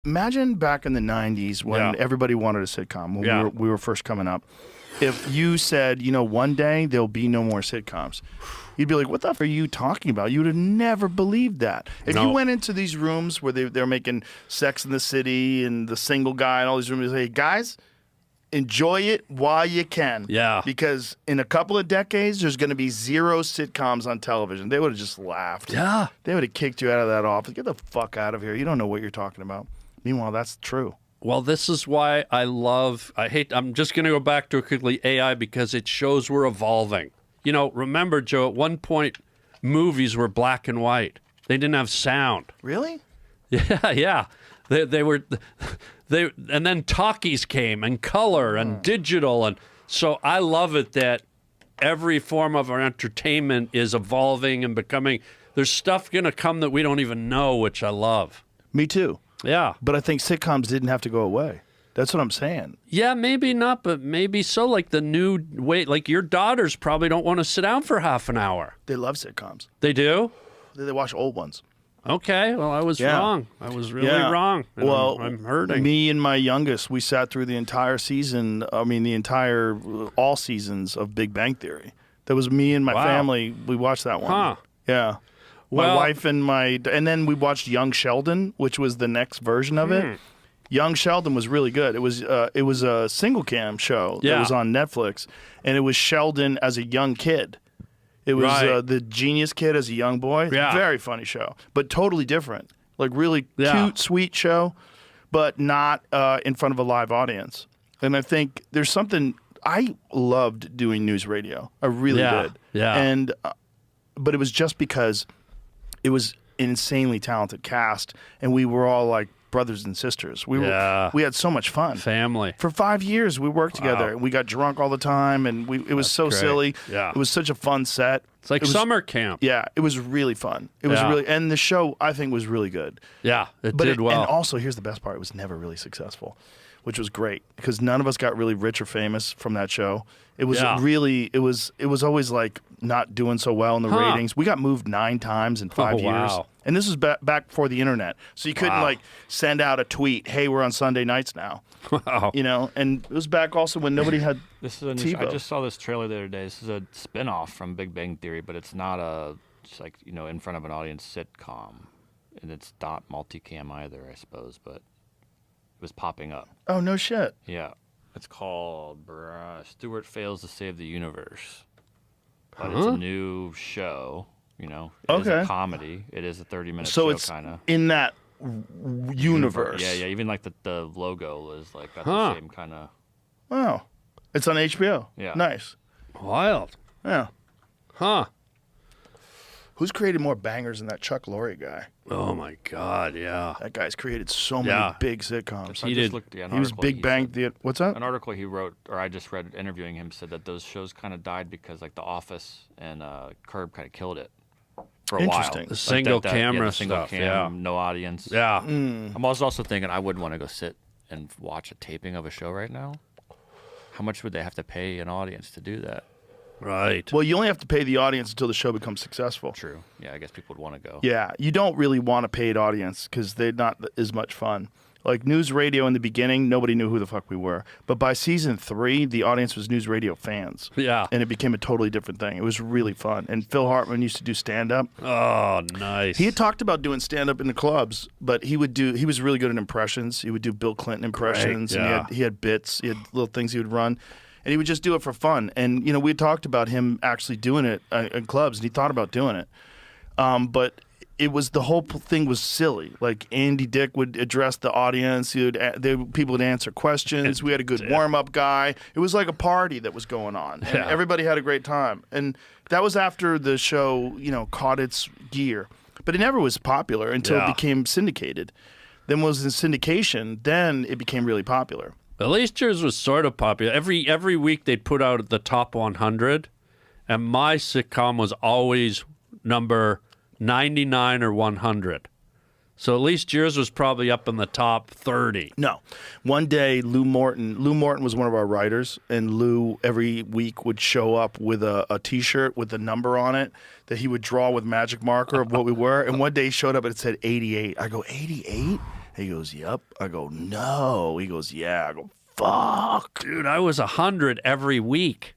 Imagine back in the 90s when everybody wanted a sitcom, when we were first coming up. If you said, one day there'll be no more sitcoms, you'd be like, what the f are you talking about? You would have never believed that. If you went into these rooms where they're making Sex in the City and The Single Guy and all these rooms, you'd say, hey, guys, enjoy it while you can. Yeah. Because in a couple of decades, there's going to be 0 sitcoms on television. They would have just laughed. Yeah. They would have kicked you out of that office. Get the fuck out of here. You don't know what you're talking about. Meanwhile, that's true. Well, this is why I'm just going to go back to quickly AI because it shows we're evolving. Remember, Joe, at one point, movies were black and white. They didn't have sound. Really? Yeah. And then talkies came and color and digital. And so I love it that every form of our entertainment is evolving and becoming, there's stuff going to come that we don't even know, which I love. Me too. Yeah. But I think sitcoms didn't have to go away. That's what I'm saying. Yeah, maybe not, but maybe so. Like the new way, like your daughters probably don't want to sit down for half an hour. They love sitcoms. They do? They watch old ones. Okay, well, I was wrong. I was really wrong. Well, I'm hurting. Me and my youngest, we sat through the entire season, all seasons of Big Bang Theory. That was me and my family. We watched that one. Huh. Yeah. My wife and then we watched Young Sheldon, which was the next version of it. Young Sheldon was really good. It was a single cam show that was on Netflix, and it was Sheldon as a young kid. It was the genius kid as a young boy. Yeah. Very funny show, but totally different. Like really cute, sweet show, but not in front of a live audience. And I think there's something I loved doing news radio. I really did. Yeah. And but it was just because it was an insanely talented cast, and we were all like brothers and sisters. We had so much fun. Family. For 5 years, we worked together, and we got drunk all the time, and it was so silly. Yeah. It was such a fun set. It's like summer camp. Yeah, it was really fun. It was really, and the show I think was really good. Yeah, it did well. And also, here's the best part: it was never really successful, which was great because none of us got really rich or famous from that show. It was it was always like not doing so well in the ratings. We got moved 9 times in 5 years. And this was back before the internet. So you couldn't like send out a tweet, hey, we're on Sunday nights now. Wow. And it was back also when nobody had This is a new, I just saw this trailer the other day. This is a spin-off from Big Bang Theory, but it's not just like, in front of an audience sitcom. And it's not multicam either, I suppose, but it was popping up. Oh, no shit. Yeah. It's called Stuart Fails to Save the Universe. But it's a new show, It is a comedy. It is a 30-minute show, kind of. So it's in that universe. Yeah. Even like the logo is like got the same kind of. Wow. It's on HBO. Yeah. Nice. Wild. Yeah. Huh. Who's created more bangers than that Chuck Lorre guy? Oh, my God, yeah. That guy's created so many big sitcoms. He did. He was Big Bang Theater. What's that? An article he wrote, or I just read interviewing him, said that those shows kind of died because like The Office and Curb kind of killed it for a while. Interesting. The single camera the single stuff, cam, no audience. Yeah. I'm also thinking I wouldn't want to go sit and watch a taping of a show right now. How much would they have to pay an audience to do that? Right. Well, you only have to pay the audience until the show becomes successful. True. Yeah, I guess people would want to go. Yeah, you don't really want a paid audience because they're not as much fun. Like news radio in the beginning, nobody knew who the fuck we were. But by season 3, the audience was news radio fans. Yeah. And it became a totally different thing. It was really fun. And Phil Hartman used to do stand-up. Oh, nice. He had talked about doing stand-up in the clubs, but he was really good at impressions. He would do Bill Clinton impressions. Great, yeah. And he had bits. He had little things he would run. And he would just do it for fun. And, we had talked about him actually doing it in clubs, and he thought about doing it. But it was the whole thing was silly. Like Andy Dick would address the audience. People would answer questions. We had a good warm-up guy. It was like a party that was going on. And everybody had a great time. And that was after the show, caught its gear. But it never was popular until it became syndicated. Then was in syndication. Then it became really popular. At least yours was sort of popular. Every week they'd put out the top 100, and my sitcom was always number 99 or 100. So at least yours was probably up in the top 30. No. One day, Lou Morton was one of our writers, and Lou every week would show up with a T-shirt with a number on it that he would draw with magic marker of what we were. And one day he showed up and it said 88. I go, 88? He goes, yep. I go, no. He goes, yeah. I go, fuck. Dude, I was 100 every week.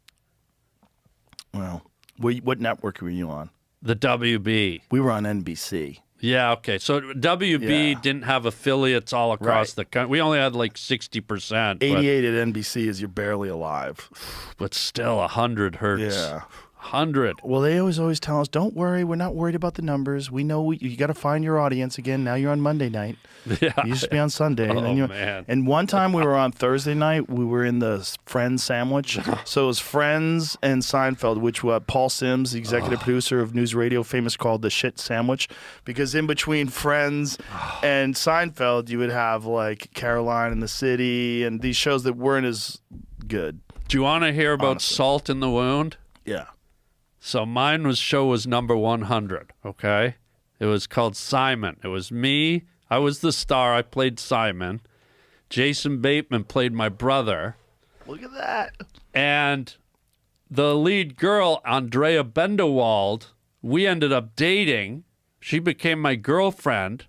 Well, what network were you on? The WB. We were on NBC. Yeah, okay. So WB didn't have affiliates all across the country. We only had like 60%. 88 at NBC is you're barely alive. But still, 100 hurts. Yeah. 100. Well, they always tell us, don't worry, we're not worried about the numbers. We know you got to find your audience again. Now you're on Monday night. Yeah. You used to be on Sunday. Man. And one time we were on Thursday night, we were in the Friends sandwich. So it was Friends and Seinfeld, which Paul Sims, the executive producer of News Radio, famous called the shit sandwich. Because in between Friends and Seinfeld, you would have like Caroline in the City and these shows that weren't as good. Do you want to hear about Salt in the Wound? Yeah. So show was number 100, okay? It was called Simon. It was me. I was the star. I played Simon. Jason Bateman played my brother. Look at that. And the lead girl, Andrea Bendewald, we ended up dating. She became my girlfriend.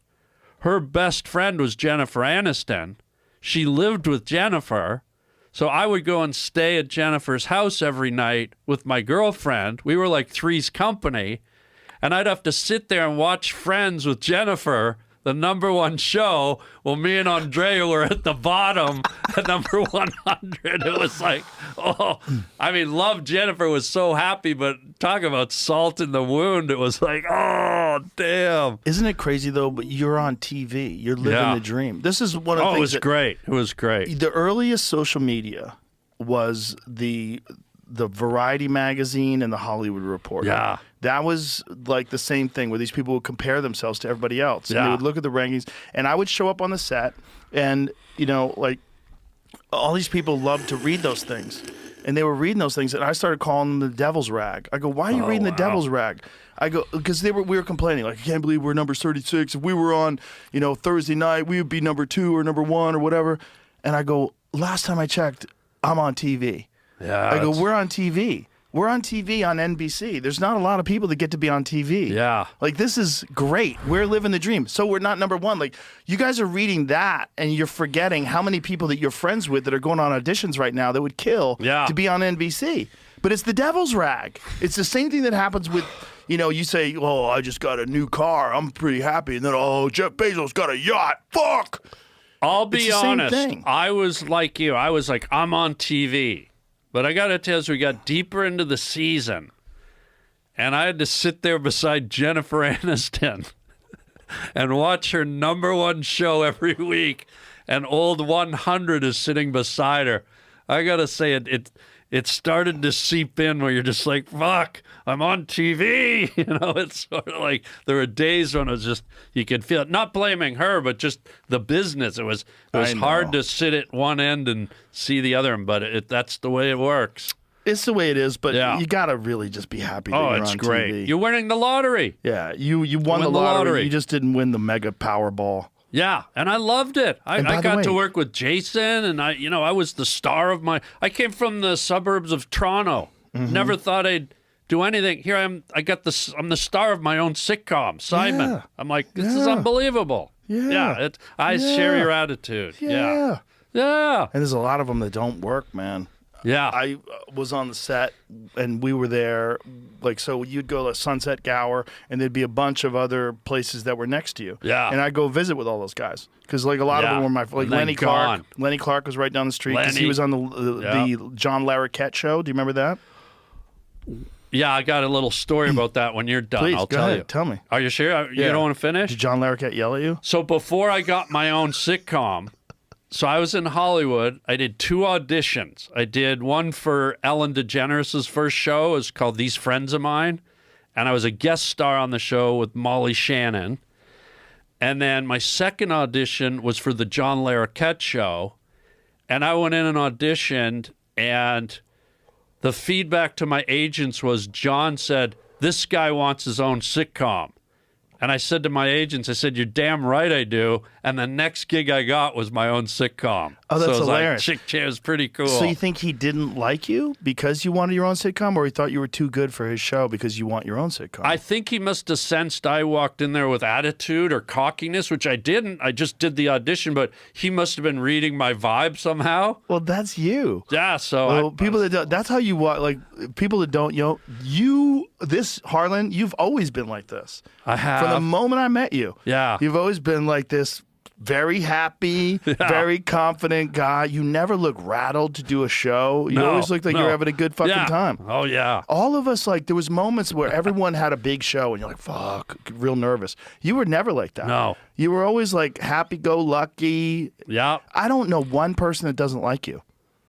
Her best friend was Jennifer Aniston. She lived with Jennifer. So I would go and stay at Jennifer's house every night with my girlfriend. We were like Three's Company. And I'd have to sit there and watch Friends with Jennifer, the number one show, while me and Andrea were at the bottom at number 100. It was like, Love Jennifer was so happy, but talk about salt in the wound. It was like, oh, damn. Isn't it crazy, though? But you're on TV. You're living the dream. This is one of the things. It was great. It was great. The earliest social media was the Variety magazine and the Hollywood Reporter. Yeah. That was like the same thing where these people would compare themselves to everybody else. Yeah. And they would look at the rankings. And I would show up on the set and, like all these people loved to read those things. And they were reading those things. And I started calling them the devil's rag. I go, why are you reading the devil's rag? I go, because we were complaining. Like, I can't believe we're number 36. If we were on, Thursday night, we would be number 2 or number 1 or whatever. And I go, last time I checked, I'm on TV. Yeah, I go, we're on TV. We're on TV on NBC. There's not a lot of people that get to be on TV. Yeah. Like, this is great. We're living the dream. So we're not number 1. Like, you guys are reading that, and you're forgetting how many people that you're friends with that are going on auditions right now that would kill to be on NBC. But it's the devil's rag. It's the same thing that happens with, you say, oh, I just got a new car. I'm pretty happy. And then, oh, Jeff Bezos got a yacht. Fuck. I'll be honest. I was like you. I was like, I'm on TV. But I got to tell you, as we got deeper into the season, and I had to sit there beside Jennifer Aniston and watch her number one show every week, and old 100 is sitting beside her. I got to say, it started to seep in where you're just like, fuck, I'm on TV. It's sort of like there were days when it was just, you could feel it. Not blaming her, but just the business. It was hard to sit at one end and see the other, but that's the way it works. It's the way it is, but you got to really just be happy that you're it's on great. TV. You're winning the lottery. Yeah, you won the lottery. You just didn't win the mega Powerball. Yeah, and I loved it. I got to work with Jason, and I was the star of I came from the suburbs of Toronto. Mm-hmm. Never thought I'd do anything. Here I am. I'm the star of my own sitcom, Simon. Yeah. I'm like, this is unbelievable. Yeah. I share your attitude. Yeah. And there's a lot of them that don't work, man. Yeah. I was on the set, and we were there. Like, so you'd go to Sunset Gower, and there'd be a bunch of other places that were next to you. Yeah. And I'd go visit with all those guys. Because, like, a lot of them were like Lenny Clark. Lenny Clark was right down the street because he was on the John Larroquette show. Do you remember that? Yeah, I got a little story about that when you're done. Please, I'll go tell ahead. you. Tell me. Are you sure? You don't want to finish? Did John Larroquette yell at you? So before I got my own sitcom, so I was in Hollywood. I did 2 auditions. I did one for Ellen DeGeneres' first show. It was called These Friends of Mine. And I was a guest star on the show with Molly Shannon. And then my second audition was for the John Larroquette show. And I went in and auditioned, and the feedback to my agents was John said, this guy wants his own sitcom. And I said to my agents, I said, you're damn right I do. And the next gig I got was my own sitcom. Oh, that's so it was hilarious. Like, Chick Chat was pretty cool. So you think he didn't like you because you wanted your own sitcom, or he thought you were too good for his show because you want your own sitcom? I think he must have sensed I walked in there with attitude or cockiness, which I didn't. I just did the audition, but he must have been reading my vibe somehow. Well, that's you. Yeah, so Well, people that don't, that's how you walk. Like people that don't, this Harlan, you've always been like this. I have. From the moment I met you. Yeah. You've always been like this very happy, very confident guy. You never look rattled to do a show. You always look like you're having a good fucking time. Oh, yeah. All of us, like, there was moments where everyone had a big show and you're like, fuck, real nervous. You were never like that. No. You were always like happy-go-lucky. Yeah. I don't know one person that doesn't like you.